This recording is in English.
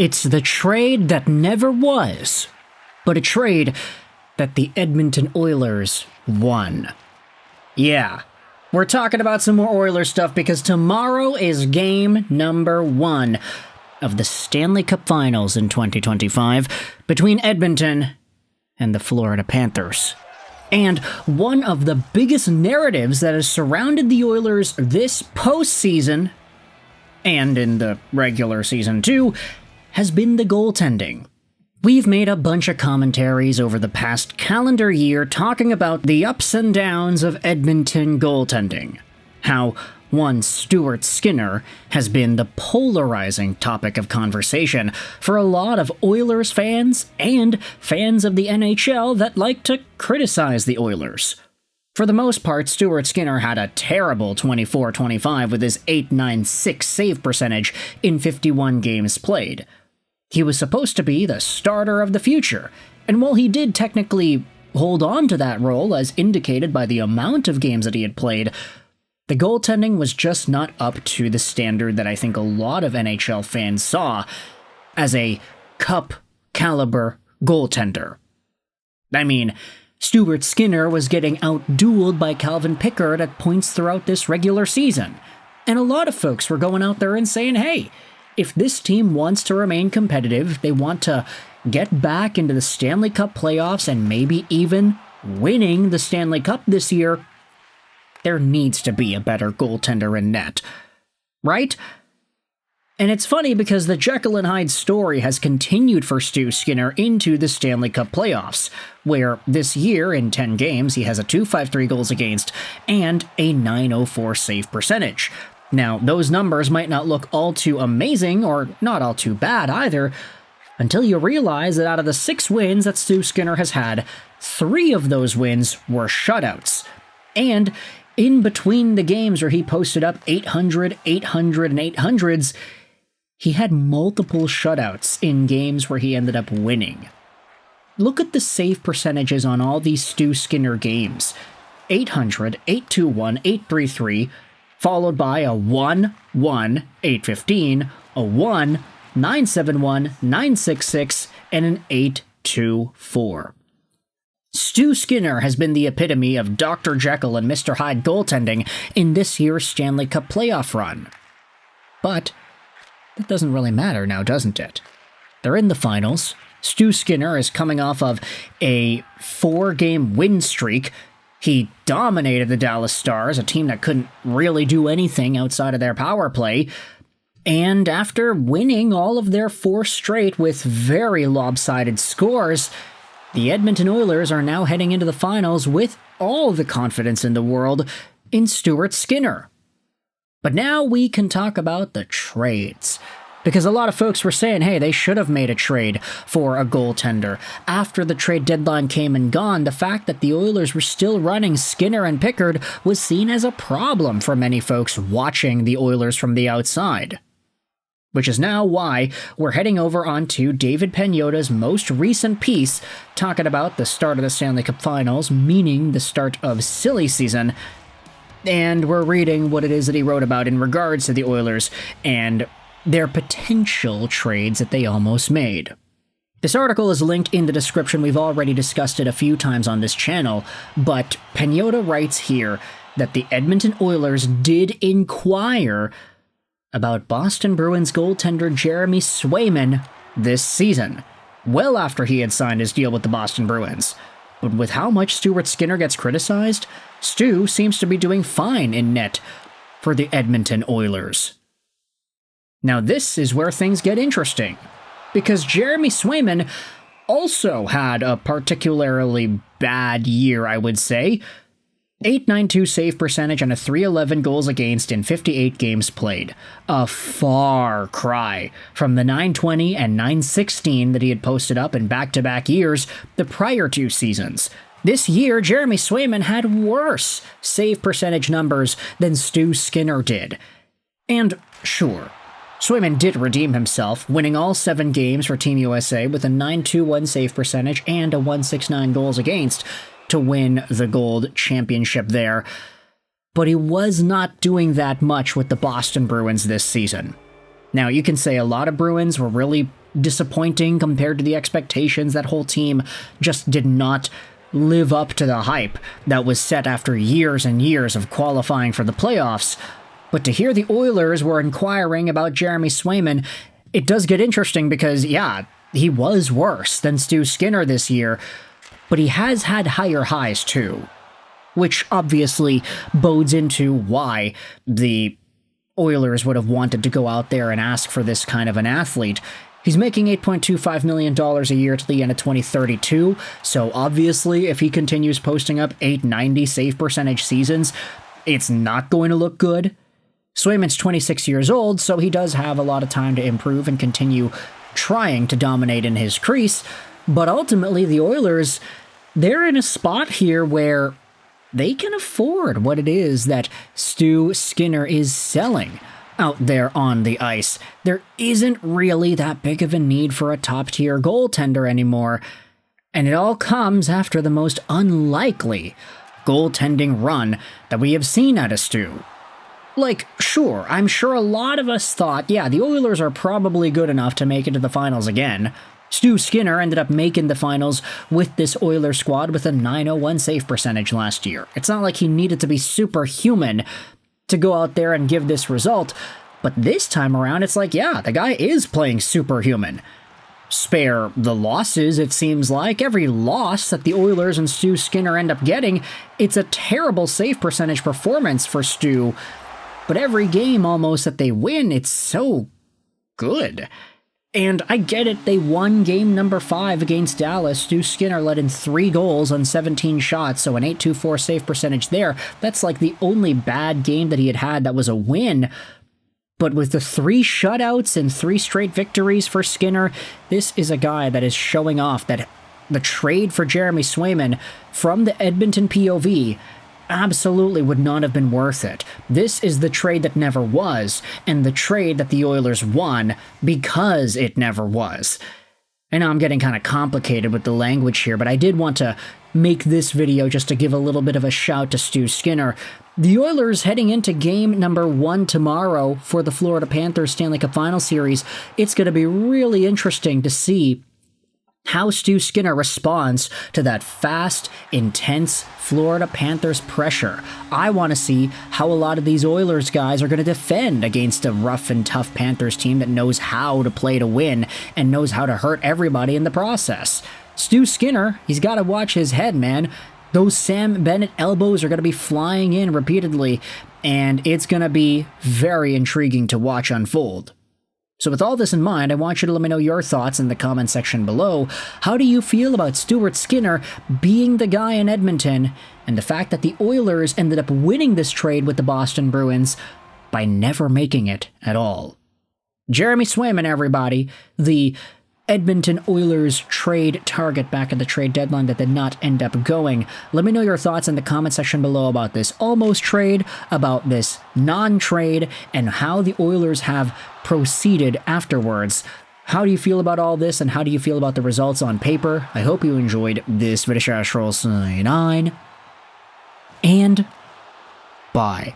It's the trade that never was, but a trade that the Edmonton Oilers won. Yeah, we're talking about some more Oilers stuff because tomorrow is game number 1 of the Stanley Cup Finals in 2025 between Edmonton and the Florida Panthers. And one of the biggest narratives that has surrounded the Oilers this postseason, and in the regular season too, has been the goaltending. We've made a bunch of commentaries over the past calendar year talking about the ups and downs of Edmonton goaltending. How one Stuart Skinner has been the polarizing topic of conversation for a lot of Oilers fans and fans of the NHL that like to criticize the Oilers. For the most part, Stuart Skinner had a terrible 24-25 with his .896 save percentage in 51 games played. He was supposed to be the starter of the future, and while he did technically hold on to that role as indicated by the amount of games that he had played, the goaltending was just not up to the standard that I think a lot of NHL fans saw as a cup-caliber goaltender. I mean, Stuart Skinner was getting outdueled by Calvin Pickard at points throughout this regular season, and a lot of folks were going out there and saying, hey, if this team wants to remain competitive, they want to get back into the Stanley Cup playoffs and maybe even winning the Stanley Cup this year, there needs to be a better goaltender in net. Right? And it's funny because the Jekyll and Hyde story has continued for Stu Skinner into the Stanley Cup playoffs, where this year, in 10 games, he has a .253 goals against and a .904 save percentage. Now, those numbers might not look all too amazing, or not all too bad either, until you realize that out of the 6 wins that Stu Skinner has had, 3 of those wins were shutouts. And in between the games where he posted up 800, 800, and 800s, he had multiple shutouts in games where he ended up winning. Look at the save percentages on all these Stu Skinner games. 800, 821, 833, followed by a 1, 1, 815, a 1, 971, 966, and an 824. Stu Skinner has been the epitome of Dr. Jekyll and Mr. Hyde goaltending in this year's Stanley Cup playoff run. But that doesn't really matter now, doesn't it? They're in the finals. Stu Skinner is coming off of a 4-game win streak. He dominated the Dallas Stars, a team that couldn't really do anything outside of their power play. And after winning all of their 4 straight with very lopsided scores, the Edmonton Oilers are now heading into the finals with all the confidence in the world in Stuart Skinner. But now we can talk about the trades. Because a lot of folks were saying, hey, they should have made a trade for a goaltender. After the trade deadline came and gone, the fact that the Oilers were still running Skinner and Pickard was seen as a problem for many folks watching the Oilers from the outside. Which is now why we're heading over onto David Pagnotta's most recent piece talking about the start of the Stanley Cup Finals, meaning the start of silly season, and we're reading what it is that he wrote about in regards to the Oilers and their potential trades that they almost made. This article is linked in the description. We've already discussed it a few times on this channel, but Pagnotta writes here that the Edmonton Oilers did inquire about Boston Bruins goaltender Jeremy Swayman this season, well after he had signed his deal with the Boston Bruins. But with how much Stuart Skinner gets criticized, Stu seems to be doing fine in net for the Edmonton Oilers. Now this is where things get interesting, because Jeremy Swayman also had a particularly bad year, I would say. .892 save percentage and a .311 goals against in 58 games played. A far cry from the .920 and .916 that he had posted up in back-to-back years the prior 2 seasons. This year, Jeremy Swayman had worse save percentage numbers than Stu Skinner did. And sure, Swayman did redeem himself, winning all 7 games for Team USA with a .921 save percentage and a .169 goals against to win the gold championship there. But he was not doing that much with the Boston Bruins this season. Now, you can say a lot of Bruins were really disappointing compared to the expectations. That whole team just did not live up to the hype that was set after years and years of qualifying for the playoffs. But to hear the Oilers were inquiring about Jeremy Swayman, it does get interesting because, yeah, he was worse than Stu Skinner this year, but he has had higher highs too, which obviously bodes into why the Oilers would have wanted to go out there and ask for this kind of an athlete. He's making $8.25 million a year to the end of 2032, so obviously if he continues posting up .890 save percentage seasons, it's not going to look good. Swayman's 26 years old, so he does have a lot of time to improve and continue trying to dominate in his crease, but ultimately the Oilers, they're in a spot here where they can afford what it is that Stu Skinner is selling out there on the ice. There isn't really that big of a need for a top-tier goaltender anymore, and it all comes after the most unlikely goaltending run that we have seen out of Stu. Like, sure, I'm sure a lot of us thought, yeah, the Oilers are probably good enough to make it to the finals again. Stu Skinner ended up making the finals with this Oilers squad with a .901 save percentage last year. It's not like he needed to be superhuman to go out there and give this result, but this time around, it's like, yeah, the guy is playing superhuman. Spare the losses, it seems like. Every loss that the Oilers and Stu Skinner end up getting, it's a terrible save percentage performance for Stu. But every game almost that they win, it's so good. And I get it, they won game number 5 against Dallas. Stu Skinner let in 3 goals on 17 shots, so an .824 save percentage there. That's like the only bad game that he had that was a win. But with the 3 shutouts and 3 straight victories for Skinner, this is a guy that is showing off that the trade for Jeremy Swayman from the Edmonton POV absolutely would not have been worth it. This is the trade that never was, and the trade that the Oilers won because it never was. I know I'm getting kind of complicated with the language here, but I did want to make this video just to give a little bit of a shout to Stu Skinner. The Oilers heading into game number 1 tomorrow for the Florida Panthers Stanley Cup Final Series. It's going to be really interesting to see how Stu Skinner responds to that fast, intense Florida Panthers pressure. I want to see how a lot of these Oilers guys are going to defend against a rough and tough Panthers team that knows how to play to win and knows how to hurt everybody in the process. Stu Skinner, he's got to watch his head, man. Those Sam Bennett elbows are going to be flying in repeatedly, and it's going to be very intriguing to watch unfold. So with all this in mind, I want you to let me know your thoughts in the comment section below. How do you feel about Stuart Skinner being the guy in Edmonton, and the fact that the Oilers ended up winning this trade with the Boston Bruins by never making it at all? Jeremy Swayman, everybody, the Edmonton Oilers trade target back at the trade deadline that did not end up going. Let me know your thoughts in the comment section below about this almost trade, about this non-trade, and how the Oilers have proceeded afterwards. How do you feel about all this, and how do you feel about the results on paper? I hope you enjoyed this video. Sign, and bye.